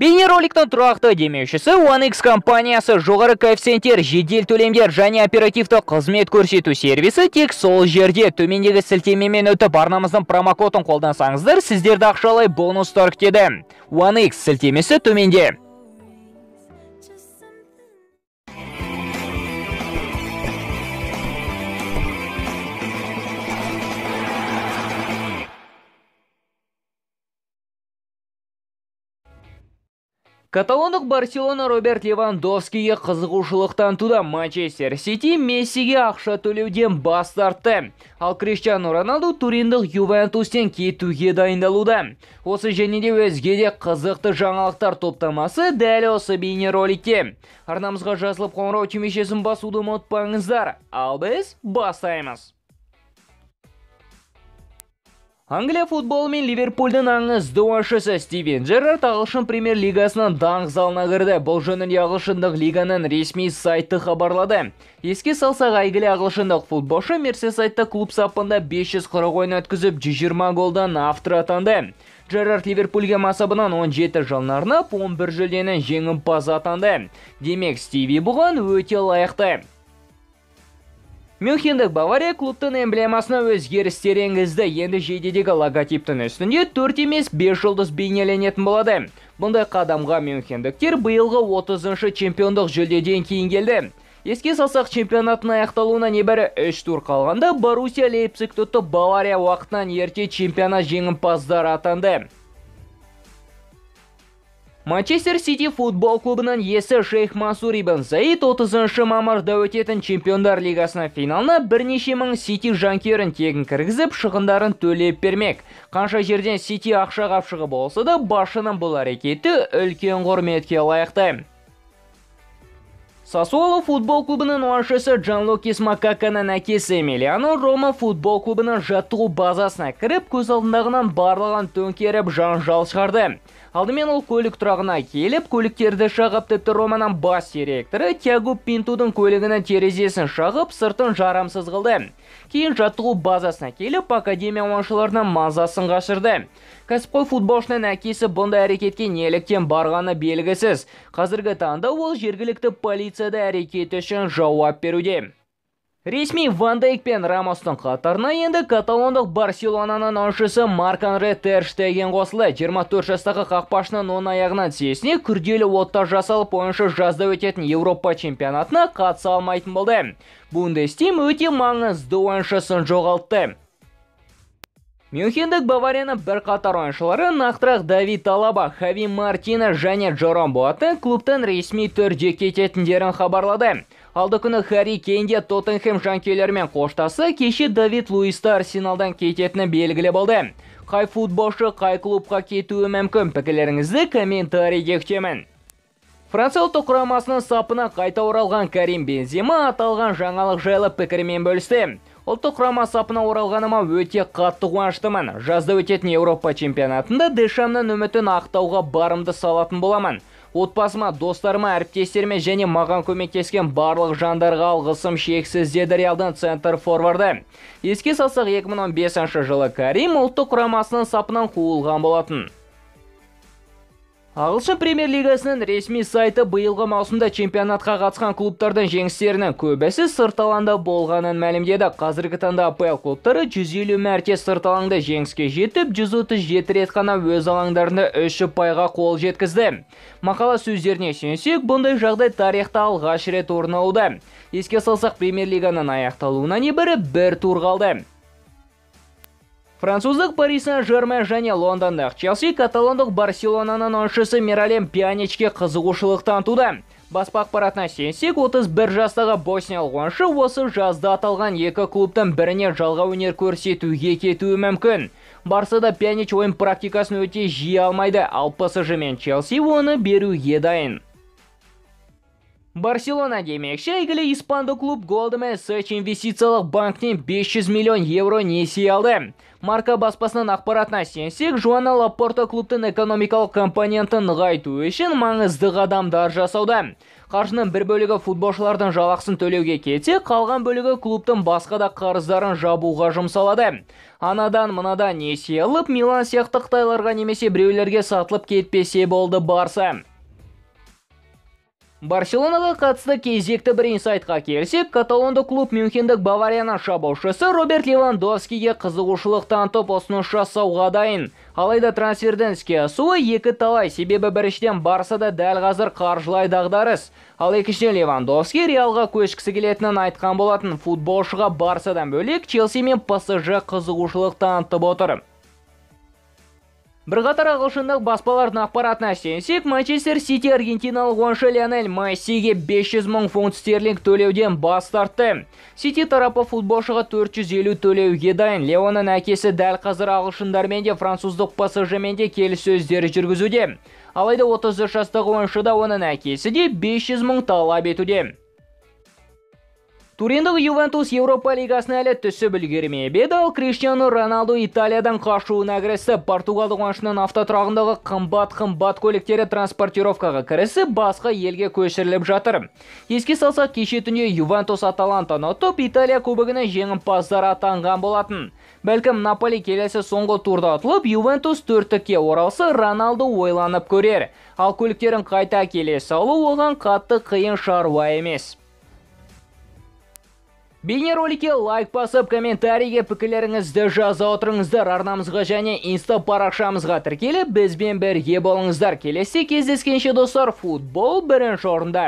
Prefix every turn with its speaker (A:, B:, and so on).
A: Бейнероликтің тұрақты демеушісі OneX компаниясы жоғары коэффициенттер, жедел төлемдер және оперативті қызмет көрсету сервисі тек сол жерде. Төмендегі сілтемемен өтіп арнамыздың промокодын қолдансаңыздар, сіздерді ақшалай бонустар күтеді. OneX сілтемесі төменде. Каталондық Барселона Роберт Левандовскийге қызығушылық танытуда. Манчестер Сити Мессиге ақша төлеуден бас тартты. Ал Криштиану Роналду туриндік Ювентустен кетуге дайындалуда. Осы және де өзге де қызықты жаңалықтар топтамасы дәл осы бейнероликте. Арнамызға жазылып қоңырау түймешесін басуды ұмытпаңыздар. Ал біз бастаймыз. Англия футболы мен Ливерпульдің аңызды ойыншысы Стивен Джеррард ағылшын премьер-лигасының даңқ залына кірді. Бұл жөнінде ағылшындық лиганың ресми сайты хабарлады. Еске салсақ, әйгілі ағылшындық футболшы Мерсисайдта клуб сапында 540 ойын өткізіп 120 голдан автор атанды. Джеррард Ливерпульге масабынан 17 жылын арнап 11 жүлденің жеңімпазы атанды. Демек, Стиви бұған өте лайықты. Мюнхендік Бавария клубтың эмблемасына өзгерістер енгізді. Енді жейдедегі логотиптің үстінде 4 емес 5 жұлдыз бейнеленетін болады. Бұндай қадамға мюнхендіктер биылғы 30-шы чемпиондық жүлдеден кейін келді. Еске салсақ, чемпионаттың аяқталуына небәрі 3 тур қалғанда Боруссия Лейпциг тұтып Бавария уақытынан ерте чемпионат жеңімпаздары атанды. Манчестер Сити футбол клубының иесі Шейх Мансур ибн Заид 30-шы мамырда өтетін чемпиондар лигасының финалына бірнеше мың Сити жанкерін тегін кіргізіп, шығындарын төлеп бермек. Қанша жерден Сити ақша қапшығы болса да, басшының бұл әрекеті үлкен құрметке лайықты. Сасуоло футбол клубының ойыншысы Джанлуки Макаканың әкесі Эмилиано Рома футбол клубының жаттығу базасына кіріп, көз алдындағынан барлығын төңкеріп жанжал шығарды. Алдымен ол көлік тұрағына келіп, көліктерді шағып, тіпті Романың бас директоры Тиаго Пинтудың көлігінің терезесін шағып, сыртын жарамсыз қылды. Кейін жаттығу базасына келіп, академия ойыншыларының мазасын қашырды. Кәсіпқой футболшының әкесі бұндай әрекетке неліктен барғаны белгісіз. Қазіргі таңда ол жергілікті полицияда әрекет үшін жауап беруде. Ресми Ван Дейк пен Рамостың қатарына енді каталондық Барселонаның ойыншысы Марк-Андре Тер Штеген қосылды. 24 жастағы қақпашының оң аяғынан тізесіне күрделі ота жасалып, ойыншы жазда өтетін Еуропа чемпионатына қатыса алмайтын болды. Бундестим өте маңызды ойыншысын жоғалтты. Мюнхендік Баварияның бір қатар ойыншылары, нақтырақ Давид Алаба, Хави Мартина және Джером Боатeng клубтан ресми түрде кететіндерін хабарлады. Алды күні Харри Кейн де Тоттенхэм жанкүйерлерімен қоштасы, кеше Давид Луисті Арсеналдан кететіні белгілі болды. Қай футболшы қай клубқа кетуі мүмкін? Пікірлеріңізді комментарийге күтемін. Франция ұлттық құрамасының сапына қайта оралған Карим Бензема аталған жаңалық жайлы пікірмен бөлісті. Ұлттық құрама сапына оралғаныма өте қатты қуаныштымын. Жазда өтетін Еуропа чемпионатында Дешамның үмітін ақтауға барымды салатын боламын. Отбасыма, достарыма, әріптестеріме және маған көмектескен барлық жандарға алғысым шексіз, деді Реалдың центр форварды. Еске салсақ, 2015 жылы Карим ұлттық құрамасының сапынан қуылған болатын. Ағылшын премьер-лигасының ресми сайты биылғы маусымда чемпионатқа қатысқан клубтардың жеңістерінің көбісі сырт алаңда болғанын мәлімдеді. Қазіргі таңда АПЛ клубтары 150 мәрте сырт алаңда жеңіске жетіп, 137 рет қана өз алаңдарында 3 ұпайға қол жеткізді. Мақала сөздеріне сүйенсек, бұндай жағдай тарихта алғаш рет орын алуда. Еске салсақ, премьер-лиганың аяқталуына небәрі 1 тур қалды. Француздық Пари Сен-Жермен және Лондондық Челси каталондық Барселонаның ойыншысы Миралем Пьяничке қызығушылық танытуда. Баспа ақпаратына сенсек, 31 жастағы босниялық ойыншы осы жазда аталған екі клубтың біріне жалға өнер көрсетуге кетуі мүмкін. Барсада Пьянич ойын практикасын өте жиі алмайды, ал PSG мен Челси оны беруге дайын. Барселона демекші, әйгілі испанды клуб Goldman Sachs инвестициялық банктен 500 миллион евро несие алды. Марка баспасының ақпаратына сенсек, Жоана Лапорта клубтың экономикалық компонентін нығайту үшін маңызды қадамдар жасауда. Қаржының бір бөлігі футболшылардың жалақысын төлеуге кетсе, қалған бөлігі клубтың басқа да қарыздарын жабуға жұмсалады. Анадан мынадан несие алып, Милан сияқты Қытайларға немесе біреулерге сатылып кетпесе болды Барса. Барселонаға қатысты кезекті бір инсайтқа келсек, каталонды клуб Мюнхендік Баварияның шабуылшысы Роберт Левандовскийге қызығушылық танытып ұсыныс жасауға дайын. Алайда трансферден іске асуы екі талай, себебі біріншіден Барсада дәл қазір қаржылай дағдарыс. Ал екіншіден Левандовский Реалға көшкісі келетінін айтқан болатын. Футболшыға Барсадан бөлек Челси мен ПСЖ қызығушылық танытып отыр. Бірқатар ағылшындық баспалардың ақпаратына сенсек, Манчестер Сити аргентиналық ойыншы Лионель Мессиге 500 мың фунт стерлинг төлеуден бас тартты. Сити тарапы футболшыға 450 төлеуге дайын. Леоның әкесі дәл қазір ағылшындармен де француздық ПСЖ-мен де келіссөздер жүргізуде. Алайда 33 жастағы ойыншы да оның әкесі де 500 мың талап етуде. Туриндік Ювентус Еуропа лигасына әлі түсіп үлгермеді, ал Криштиану Роналду Италиядан қашуына кірісіп, Португалдық ойыншының автотұрағындағы қымбат көліктері транспортировкаға кірісіп, басқа елге көшіріліп жатыр. Еске салсақ, кеше түнде Ювентус Аталантаны ұтып, Италия кубогының жеңімпаздары атанған болатын. Бәлкім Наполи келесі соңғы турда атылып, Ювентус төрттікке оралса, Роналду ойланып көрер. Ал көліктерін қайта келе салу оған қатты қиын шаруа емес. Бейнероликке лайк басып, комментарийге пікірлеріңізді жаза отырыңыздар. Арнамызға және инста парақшамызға тіркеліп, бізбен бірге болыңыздар. Келесі кездескенше достар, футбол бірінші орында.